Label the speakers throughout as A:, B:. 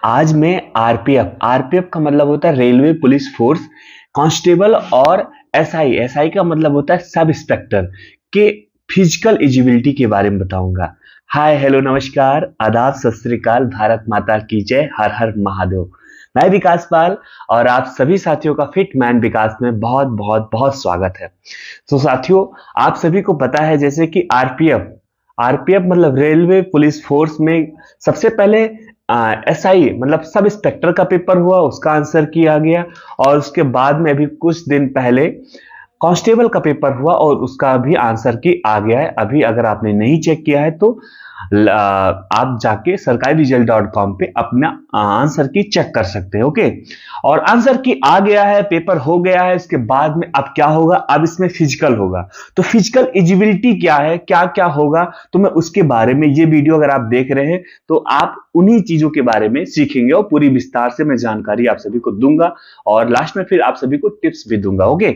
A: आज मैं RPF RPF का मतलब होता है रेलवे पुलिस फोर्स, कांस्टेबल और एसआई एसआई का मतलब होता है सब इंस्पेक्टर के फिजिकल एजिबिलिटी के बारे में बताऊंगा। हाय हेलो नमस्कार आदाब सत श्री अकाल, भारत माता की जय, हर हर महादेव। मैं विकास पाल और आप सभी साथियों का फिट मैन विकास में बहुत बहुत बहुत स्वागत है। तो साथियों, आप सभी को पता है जैसे कि आरपीएफ आरपीएफ मतलब रेलवे पुलिस फोर्स में सबसे पहले एसआई मतलब सब इंस्पेक्टर का पेपर हुआ, उसका आंसर किया गया और उसके बाद में अभी कुछ दिन पहले कांस्टेबल का पेपर हुआ और उसका भी आंसर की आ गया है। अभी अगर आपने नहीं चेक किया है तो आप जाके sarkariresult.com पे अपना आंसर की चेक कर सकते हैं। ओके, और आंसर की आ गया है, पेपर हो गया है। इसके बाद में अब क्या होगा, अब इसमें फिजिकल होगा। तो फिजिकल एजिबिलिटी क्या है, क्या क्या होगा, तो मैं उसके बारे में ये वीडियो अगर आप देख रहे हैं तो आप उन्हीं चीजों के बारे में सीखेंगे और पूरी विस्तार से मैं जानकारी आप सभी को दूंगा और लास्ट में फिर आप सभी को टिप्स भी दूंगा। ओके,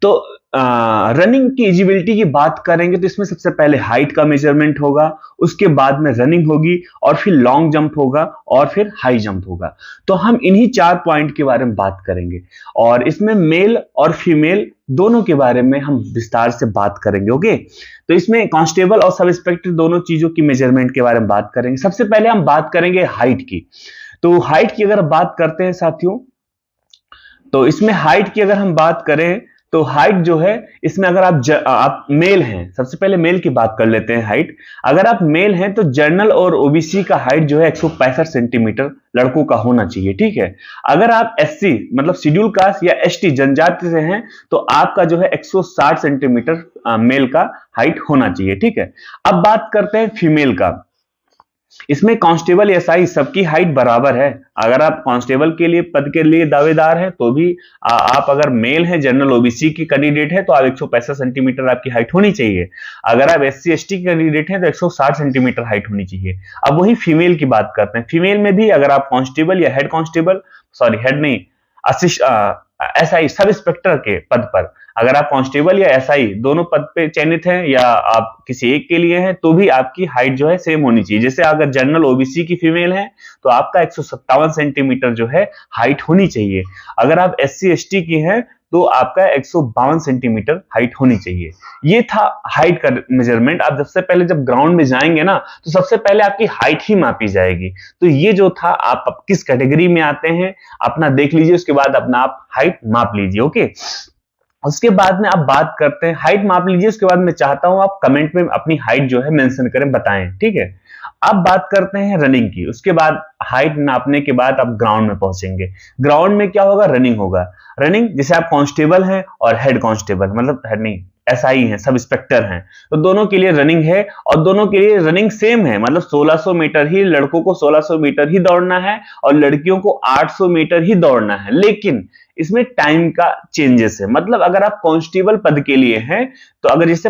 A: तो रनिंग की एजिबिलिटी की बात करेंगे तो इसमें सबसे पहले हाइट का मेजरमेंट होगा, उसके बाद में रनिंग होगी और फिर लॉन्ग जंप होगा और फिर हाई जंप होगा। तो हम इन्हीं 4 पॉइंट के बारे में बात करेंगे और इसमें मेल और फीमेल दोनों के बारे में हम विस्तार से बात करेंगे। ओके, तो इसमें कांस्टेबल और सब इंस्पेक्टर दोनों चीजों की मेजरमेंट के बारे में बात करेंगे। सबसे पहले हम बात करेंगे हाइट की। तो हाइट की अगर बात करते हैं साथियों, तो इसमें हाइट की अगर हम बात करें तो हाइट जो है इसमें अगर आप मेल हैं, सबसे पहले मेल की बात कर लेते हैं। हाइट अगर आप मेल हैं तो जनरल और ओबीसी का हाइट जो है 165 सेंटीमीटर लड़कों का होना चाहिए। ठीक है, अगर आप एससी मतलब शेड्यूल कास्ट या एसटी जनजाति से हैं तो आपका जो है 160 सेंटीमीटर मेल का हाइट होना चाहिए। ठीक है, अब बात करते हैं फीमेल का। इसमें कांस्टेबल एसआई सबकी हाइट बराबर है। अगर आप कांस्टेबल के लिए पद के लिए दावेदार हैं तो भी आप अगर मेल हैं, जनरल ओबीसी की कैंडिडेट है तो आप 165 सेंटीमीटर आपकी हाइट होनी चाहिए। अगर आप एससी एसटी की कैंडिडेट हैं तो 160 सेंटीमीटर हाइट होनी चाहिए। अब वही फीमेल की बात करते हैं। फीमेल में भी अगर आप कांस्टेबल या हेड कांस्टेबल, सॉरी हेड नहीं, एसआई सब इंस्पेक्टर के पद पर अगर आप कांस्टेबल या एसआई दोनों पद पे चयनित हैं या आप किसी एक के लिए हैं तो भी आपकी हाइट जो है सेम होनी चाहिए। जैसे अगर जनरल ओबीसी की फीमेल है तो आपका 157 सेंटीमीटर जो है हाइट होनी चाहिए। अगर आप एससी एसटी की हैं तो आपका 152 सेंटीमीटर हाइट होनी चाहिए। ये था हाइट का मेजरमेंट। आप सबसे पहले जब ग्राउंड में जाएंगे ना तो सबसे पहले आपकी हाइट ही मापी जाएगी। तो ये जो था, आप किस कैटेगरी में आते हैं अपना देख लीजिए, उसके बाद अपना आप हाइट माप लीजिए। ओके, उसके बाद में आप बात करते हैं, हाइट माप लीजिए, उसके बाद मैं चाहता हूं आप कमेंट में अपनी हाइट जो है मेंशन करें, बताएं। ठीक है, अब बात करते हैं रनिंग की। उसके बाद हाइट नापने के बाद आप ग्राउंड में पहुंचेंगे। ग्राउंड में क्या होगा, रनिंग होगा। रनिंग जैसे आप कांस्टेबल हैं और हेड कांस्टेबल मतलब हेड नहीं एसआई हैं, सब इंस्पेक्टर हैं, तो दोनों के लिए रनिंग है और दोनों के लिए रनिंग सेम है। मतलब 1600 मीटर ही लड़कों को 1600 मीटर ही दौड़ना है और लड़कियों को 800 मीटर ही दौड़ना है। लेकिन इसमें टाइम का चेंजेस है। मतलब अगर आप कांस्टेबल पद के लिए हैं तो अगर जैसे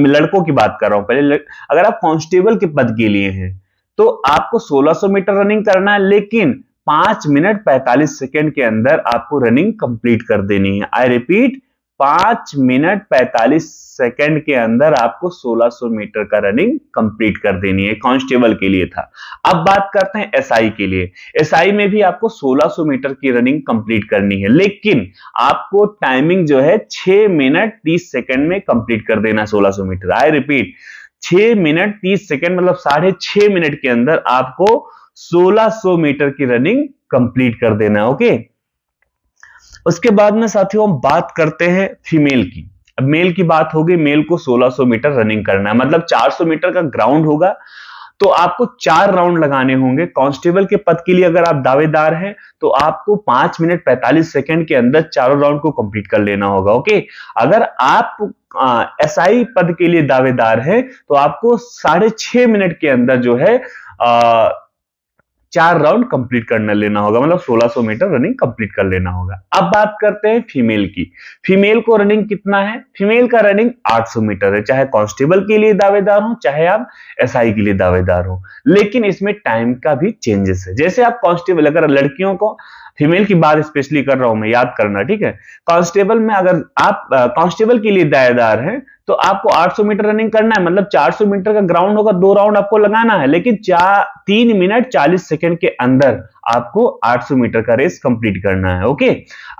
A: लड़कों की बात कर रहा हूं पहले, अगर आप कांस्टेबल के पद के लिए हैं तो आपको 1600 मीटर रनिंग करना है, लेकिन 5 मिनट 45 सेकेंड के अंदर आपको रनिंग कंप्लीट कर देनी है। आई रिपीट, 5 मिनट 45 सेकेंड के अंदर आपको 1600 मीटर का रनिंग कंप्लीट कर देनी है। कांस्टेबल के लिए था। अब बात करते हैं एसआई के लिए। एसआई में भी आपको 1600 मीटर की रनिंग कंप्लीट करनी है, लेकिन आपको टाइमिंग जो है 6 मिनट 30 सेकेंड में कंप्लीट कर देना 1600 metre. I repeat, 6 minute 30 second मतलब 6.5 मिनट के अंदर आपको 1600 मीटर की रनिंग कंप्लीट कर देना। ओके, उसके बाद में साथियों हम बात करते हैं फीमेल की। अब मेल की बात होगी, मेल को 1600 मीटर रनिंग करना है, मतलब 400 मीटर का ग्राउंड होगा तो आपको 4 राउंड लगाने होंगे। कांस्टेबल के पद के लिए अगर आप दावेदार हैं तो आपको 5 मिनट 45 सेकेंड के अंदर चारों राउंड को कंप्लीट कर लेना होगा। ओके, अगर आप एसआई पद के लिए दावेदार हैं तो आपको 6.5 मिनट के अंदर जो है 4 राउंड कंप्लीट करना लेना होगा, मतलब 1600 मीटर रनिंग कंप्लीट कर लेना होगा। अब बात करते हैं फीमेल की। फीमेल को रनिंग कितना है, फीमेल का रनिंग 800 मीटर है, चाहे कांस्टेबल के लिए दावेदार हो चाहे आप एसआई के लिए दावेदार हो। लेकिन इसमें टाइम का भी चेंजेस है। जैसे आप कांस्टेबल, अगर लड़कियों को फीमेल की बात स्पेशली कर रहा हूं मैं, याद करना, ठीक है। कांस्टेबल में अगर आप कांस्टेबल के लिए दावेदार हैं तो आपको 800 मीटर रनिंग करना है, मतलब 400 मीटर का ग्राउंड होगा, 2 राउंड आपको लगाना है, लेकिन 3 मिनट 40 सेकंड के अंदर आपको 800 मीटर का रेस कंप्लीट करना है, ओके।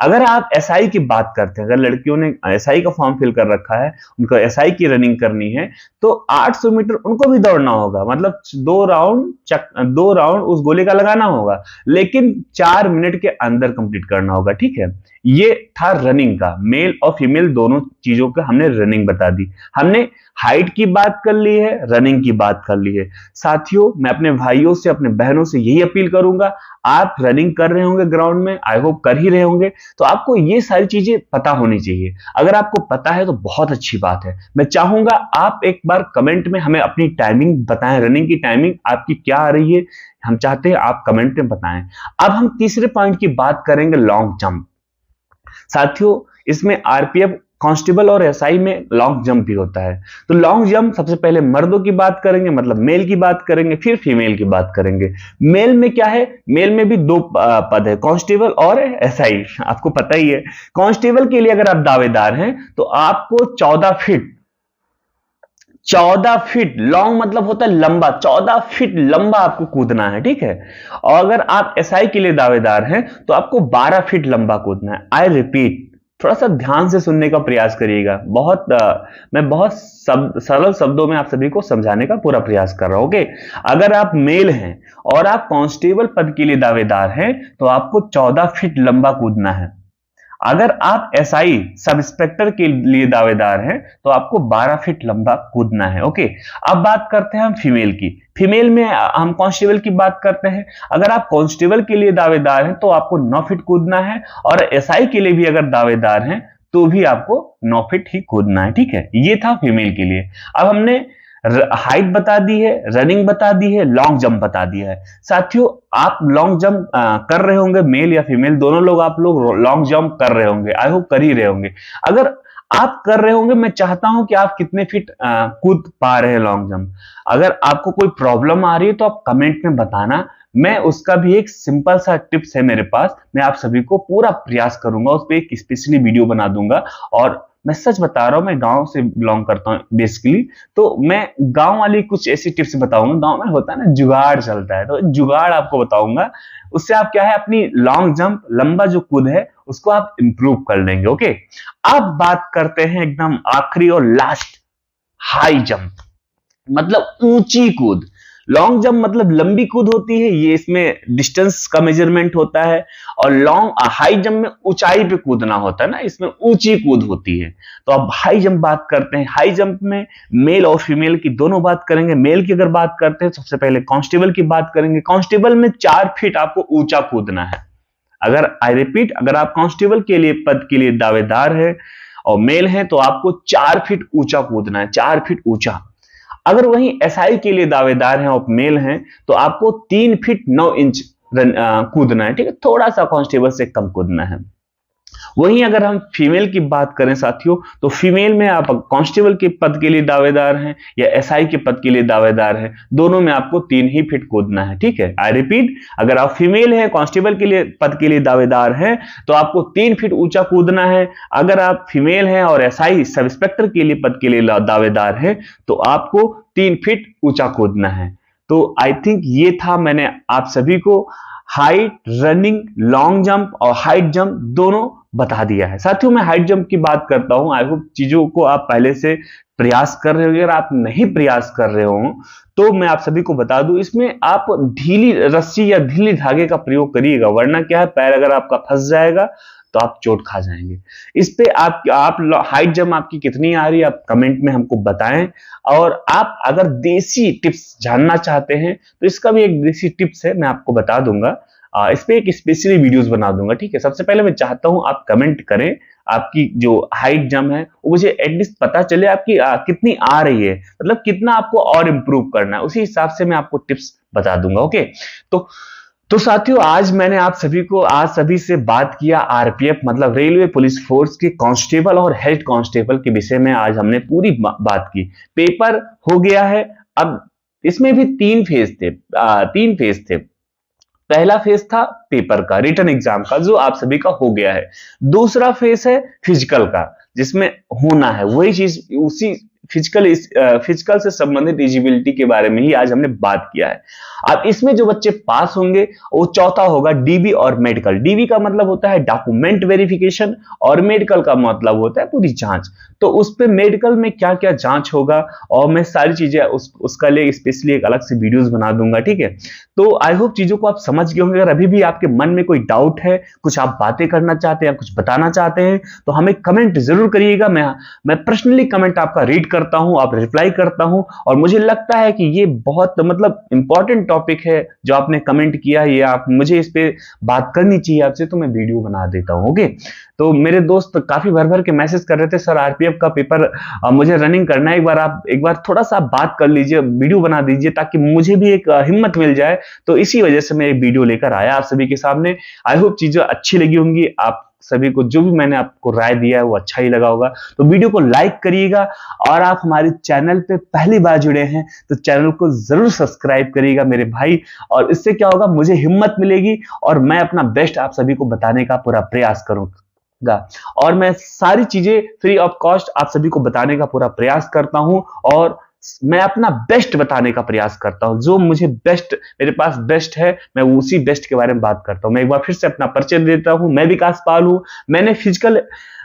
A: अगर आप एसआई की बात करते हैं, अगर लड़कियों ने एसआई का फॉर्म फिल कर रखा है, उनको एसआई की रनिंग करनी है, तो 800 मीटर उनको भी दौड़ना होगा, मतलब 2 राउंड उस गोले का लगाना होगा, लेकिन 4 मिनट के अंदर कंप्लीट करना होगा, ठीक है। ये था रनिंग का, मेल और फीमेल दोनों चीजों का हमने रनिंग बता दी। हमने हाइट की बात कर ली है, रनिंग की बात कर ली है। साथियों, मैं अपने भाइयों से, अपने बहनों से यही अपील करूंगा, आप रनिंग कर रहे होंगे ग्राउंड में, आई होप कर ही रहे होंगे, तो आपको ये सारी चीजें पता होनी चाहिए। अगर आपको पता है तो बहुत अच्छी बात है। मैं चाहूंगा आप एक बार कमेंट में हमें अपनी टाइमिंग बताएं, रनिंग की टाइमिंग आपकी क्या आ रही है, हम चाहते हैं आप कमेंट में बताएं। अब हम तीसरे पॉइंट की बात करेंगे, लॉन्ग जंप। साथियों, इसमें आरपीएफ कांस्टेबल और एसआई में लॉन्ग जंप भी होता है। तो लॉन्ग जंप सबसे पहले मर्दों की बात करेंगे, मतलब मेल की बात करेंगे, फिर फीमेल की बात करेंगे। मेल में क्या है, मेल में भी 2 पद है, कांस्टेबल और एसआई, आपको पता ही है। कांस्टेबल के लिए अगर आप दावेदार हैं तो आपको 14 फीट लॉन्ग मतलब होता है लंबा, 14 फीट लंबा आपको कूदना है, ठीक है। और अगर आप एसआई के लिए दावेदार हैं तो आपको 12 फीट लंबा कूदना है। आई रिपीट, थोड़ा सा ध्यान से सुनने का प्रयास करिएगा। मैं बहुत सरल शब्दों में आप सभी को समझाने का पूरा प्रयास कर रहा हूं, ओके। अगर आप मेल हैं और आप कांस्टेबल पद के लिए दावेदार हैं तो आपको 14 फीट लंबा कूदना है। अगर आप एसआई सब इंस्पेक्टर के लिए दावेदार हैं तो आपको 12 फीट लंबा कूदना है, ओके। अब बात करते हैं हम फीमेल की। फीमेल में हम कांस्टेबल की बात करते हैं। अगर आप कांस्टेबल के लिए दावेदार हैं तो आपको 9 फीट कूदना है, और एसआई के लिए भी अगर दावेदार हैं तो भी आपको 9 फीट ही कूदना है, ठीक है। ये था फीमेल के लिए। अब हमने हाइट बता दी है, रनिंग बता दी है, लॉन्ग जंप बता दिया है। साथियों, आप लॉन्ग जंप कर रहे होंगे, मेल या फीमेल दोनों लोग, आप लोग लॉन्ग जंप कर रहे होंगे, आई होप कर ही रहे होंगे। अगर आप कर रहे होंगे, मैं चाहता हूं कि आप कितने फीट कूद पा रहे हैं लॉन्ग जंप। अगर आपको कोई प्रॉब्लम आ रही है तो आप कमेंट में बताना, मैं उसका भी एक सिंपल सा टिप्स है मेरे पास, मैं आप सभी को पूरा प्रयास करूंगा, उस पर एक स्पेशली वीडियो बना दूंगा। और मैं सच बता रहा हूं, मैं गांव से बिलोंग करता हूं बेसिकली, तो मैं गांव वाली कुछ ऐसी टिप्स बताऊंगा। गांव में होता है ना, जुगाड़ चलता है, तो जुगाड़ आपको बताऊंगा, उससे आप क्या है, अपनी लॉन्ग जंप, लंबा जो कूद है उसको आप इंप्रूव कर लेंगे, ओके। अब बात करते हैं एकदम आखिरी और लास्ट, हाई जंप, मतलब ऊंची कूद। लॉन्ग जंप मतलब लंबी कूद होती है, ये इसमें डिस्टेंस का मेजरमेंट होता है, और हाई जंप में ऊंचाई पे कूदना होता है ना, इसमें ऊंची कूद होती है। तो अब हाई जंप बात करते हैं। हाई जंप में मेल और फीमेल की दोनों बात करेंगे। मेल की अगर बात करते हैं, सबसे पहले कांस्टेबल की बात करेंगे। कांस्टेबल में 4 फीट आपको ऊंचा कूदना है। अगर आई रिपीट, अगर आप कांस्टेबल के लिए पद के लिए दावेदार है और मेल है तो आपको 4 फीट ऊंचा कूदना है, 4 फीट ऊंचा। अगर वहीं एसआई के लिए दावेदार हैं और मेल हैं तो आपको 3 फीट 9 इंच कूदना है, ठीक है, थोड़ा सा कांस्टेबल से कम कूदना है। वहीं अगर हम फीमेल की बात करें साथियों, तो फीमेल में आप कांस्टेबल के पद के लिए दावेदार हैं या एसआई के पद के लिए दावेदार हैं, दोनों में आपको 3 ही फीट कूदना है, ठीक है। आई रिपीट, अगर आप फीमेल हैं, कांस्टेबल के लिए पद के लिए दावेदार हैं तो आपको 3 फीट ऊंचा कूदना है। अगर आप फीमेल हैं और एसआई सब इंस्पेक्टर के लिए पद के लिए दावेदार हैं तो आपको 3 फीट ऊंचा कूदना है। तो आई थिंक ये था, मैंने आप सभी को हाइट, रनिंग, लॉन्ग जंप और हाइट जंप दोनों बता दिया है। साथियों, मैं हाइट जंप की बात करता हूं, आई होप चीजों को आप पहले से प्रयास कर रहे हो। अगर आप नहीं प्रयास कर रहे हो तो मैं आप सभी को बता दूं, इसमें आप ढीली रस्सी या ढीली धागे का प्रयोग करिएगा, वरना क्या है, पैर अगर आपका फंस जाएगा तो आप चोट खा जाएंगे। इस पे आप हाइट जंप आपकी कितनी आ रही है आप कमेंट में हमको बताएं। और आप अगर देसी टिप्स जानना चाहते हैं तो इसका भी एक देसी टिप्स है, मैं आपको बता दूंगा, इस पे एक स्पेशली वीडियोस बना दूंगा, ठीक है। सबसे पहले मैं चाहता हूं आप कमेंट करें, आपकी जो हाइट जंप है वो मुझे एटलीस्ट पता चले आपकी कितनी आ रही है, मतलब कितना आपको और इंप्रूव करना है, उसी हिसाब से मैं आपको टिप्स बता दूंगा, ओके। तो साथियों, आज मैंने आप सभी से बात किया आरपीएफ मतलब रेलवे पुलिस फोर्स के कांस्टेबल और हेड कांस्टेबल के विषय में। आज हमने पूरी बात की। पेपर हो गया है, अब इसमें भी 3 फेज थे। पहला फेज था पेपर का, रिटन एग्जाम का, जो आप सभी का हो गया है। दूसरा फेज है फिजिकल का, जिसमें होना है वही चीज, उसी फिजिकल से संबंधित एलिजिबिलिटी के बारे में ही आज हमने बात किया है। अब इसमें जो बच्चे पास होंगे वो चौथा होगा डीबी और मेडिकल। डीबी का मतलब होता है डॉक्यूमेंट वेरिफिकेशन और मेडिकल का मतलब होता है पूरी जांच। तो उस पे मेडिकल में क्या क्या जांच होगा और मैं सारी चीजें उसका लिए स्पेशली एक अलग से वीडियोस बना दूंगा, ठीक है। तो आई होप चीजों को आप समझ गए होंगे। अगर अभी भी आपके मन में कोई डाउट है, कुछ आप बातें करना चाहते हैं, कुछ बताना चाहते हैं, तो हमें कमेंट जरूर करिएगा। मैं पर्सनली कमेंट आपका रीड करता हूं, आप रिप्लाई करता हूं, और मुझे लगता है कि ये बहुत मतलब इंपॉर्टेंट टॉपिक है जो आपने कमेंट किया है, ये आप मुझे इस पे बात करनी चाहिए आपसे, तो मैं वीडियो बना देता हूं। ओके, तो मेरे दोस्त काफी भर भर के मैसेज कर रहे थे, सर आरपीएफ का पेपर मुझे रनिंग करना है, एक बार थोड़ा सा बात कर लीजिए, वीडियो बना दीजिए, ताकि मुझे भी एक हिम्मत मिल जाए। तो इसी वजह से मैं एक वीडियो लेकर आया आप सभी के सामने। आई होप चीजें अच्छी लगी होंगी, आप सभी को जो भी मैंने आपको राय दिया है वो अच्छा ही लगा होगा। तो वीडियो को लाइक करिएगा, और आप हमारे चैनल पे पहली बार जुड़े हैं तो चैनल को जरूर सब्सक्राइब करिएगा मेरे भाई। और इससे क्या होगा, मुझे हिम्मत मिलेगी और मैं अपना बेस्ट आप सभी को बताने का पूरा प्रयास करूंगा। और मैं सारी चीजें फ्री ऑफ कॉस्ट आप सभी को बताने का पूरा प्रयास करता हूं, और मैं अपना बेस्ट बताने का प्रयास करता हूं। जो मुझे बेस्ट, मेरे पास बेस्ट है, मैं उसी बेस्ट के बारे में बात करता हूं। मैं एक बार फिर से अपना परिचय देता हूं, मैं विकास पाल हूं।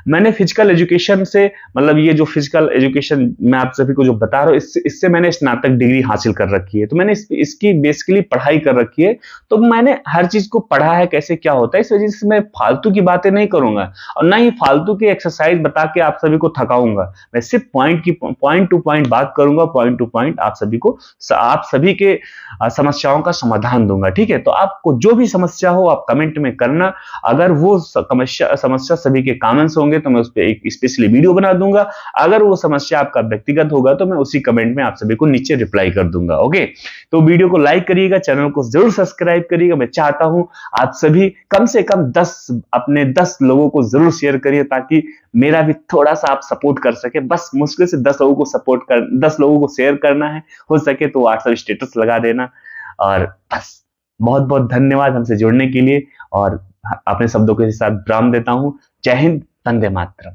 A: मैंने फिजिकल एजुकेशन से, मतलब ये जो फिजिकल एजुकेशन मैं आप सभी को जो बता रहा हूं, इससे मैंने स्नातक डिग्री हासिल कर रखी है। तो मैंने इसकी बेसिकली पढ़ाई कर रखी है, तो मैंने हर चीज को पढ़ा है कैसे क्या होता है। इस वजह से मैं फालतू की बातें नहीं करूंगा, और ना ही फालतू की एक्सरसाइज बता के आप सभी को थकाऊंगा। मैं सिर्फ पॉइंट टू पॉइंट बात करूंगा, पॉइंट टू पॉइंट आप सभी के समस्याओं का समाधान दूंगा, ठीक है। तो आपको जो भी समस्या हो आप कमेंट में करना। अगर वो समस्या सभी के कॉमन होंगे तो मैं उस पर एक स्पेशली वीडियो बना दूंगा। अगर वो समस्या आपका व्यक्तिगत होगा तो मैं उसी कमेंट में आप सभी को नीचे रिप्लाई कर दूंगा। ओके, तो वीडियो को लाइक करिएगा, चैनल को जरूर सब्सक्राइब करिएगा। मैं चाहता हूं आप सभी कम से कम 10 लोगों को जरूर शेयर करिए, ताकि मेरा भी थोड़ा सा आप सपोर्ट कर सके। बस मुश्किल से 10 लोगों को शेयर करना है, हो सके तो व्हाट्सएप स्टेटस लगा देना। और बस, बहुत बहुत धन्यवाद हमसे जुड़ने के लिए, और अपने शब्दों के साथ विराम देता हूं। जय हिंद, वंदे मातरम।